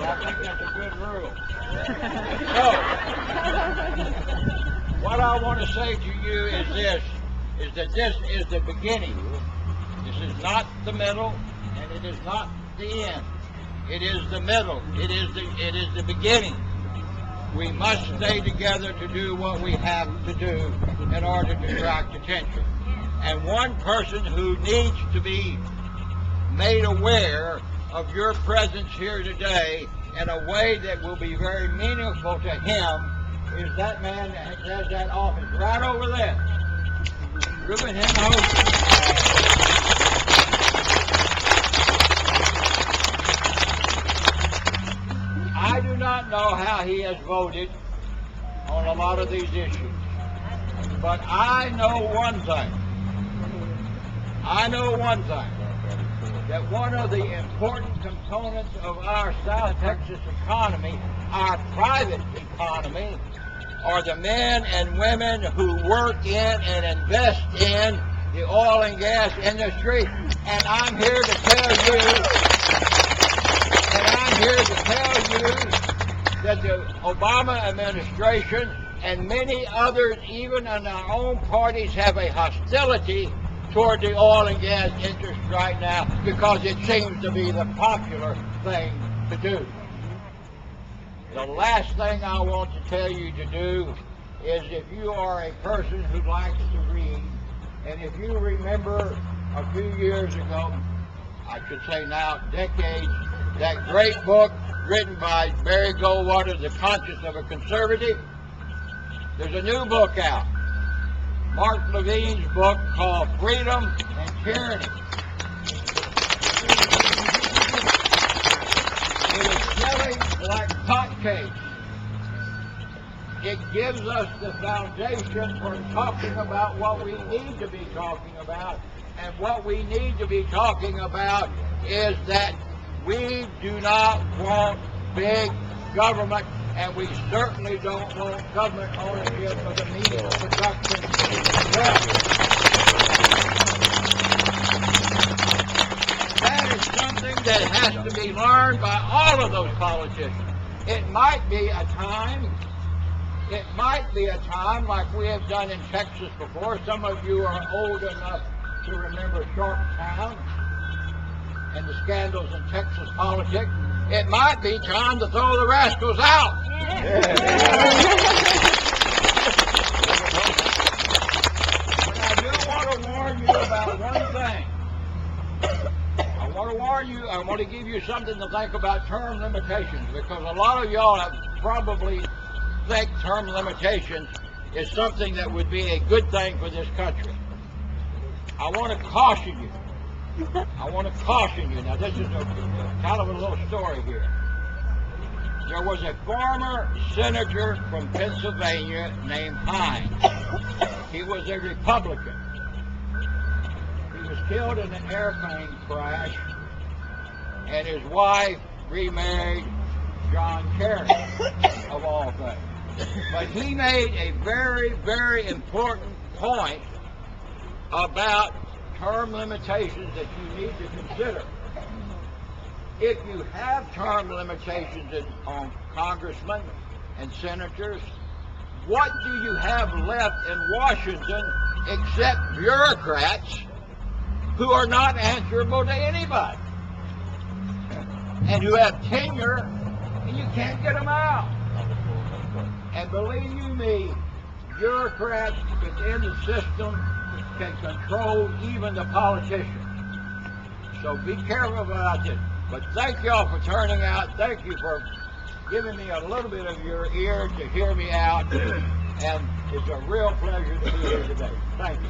I think that's a good rule. So, what I want to say to you is this, is that this is the beginning. This is not the middle, and it is not the end. It is the middle. It is the beginning. We must stay together to do what we have to do in order to attract attention. And one person who needs to be made aware of your presence here today in a way that will be very meaningful to him is that man that has that office right over there. Reuben Henhouse. I do not know how he has voted on a lot of these issues, but I know one thing. That one of the important components of our South Texas economy, our private economy, are the men and women who work in and invest in the oil and gas industry. And I'm here to tell you that the Obama administration and many others, even in our own parties, have a hostility toward the oil and gas interest right now because it seems to be the popular thing to do. The last thing I want to tell you to do is, if you are a person who likes to read, and if you remember a few years ago, I should say now decades, that great book written by Barry Goldwater, The Conscience of a Conservative, there's a new book out. Mark Levine's book called Freedom and Tyranny. It is selling like hotcakes. It gives us the foundation for talking about what we need to be talking about. And what we need to be talking about is that we do not want big government, and we certainly don't want government ownership of the means of production. That is something that has to be learned by all of those politicians. It might be a time like we have done in Texas before. Some of you are old enough to remember Sharptown and the scandals in Texas politics. It might be time to throw the rascals out. But I do want to warn you about one thing. I want to give you something to think about term limitations, because a lot of y'all have probably think term limitations is something that would be a good thing for this country. I want to caution you. Now, this is kind of a little story here. There was a former senator from Pennsylvania named Hines. He was a Republican. He was killed in an airplane crash, and his wife remarried John Kerry, of all things. But he made a very, very important point about term limitations that you need to consider. If you have term limitations on congressmen and senators, what do you have left in Washington except bureaucrats who are not answerable to anybody and who have tenure and you can't get them out? And believe you me, bureaucrats within the system can control even the politicians. So be careful about this. But thank y'all for turning out. Thank you for giving me a little bit of your ear to hear me out. And it's a real pleasure to be here today. Thank you.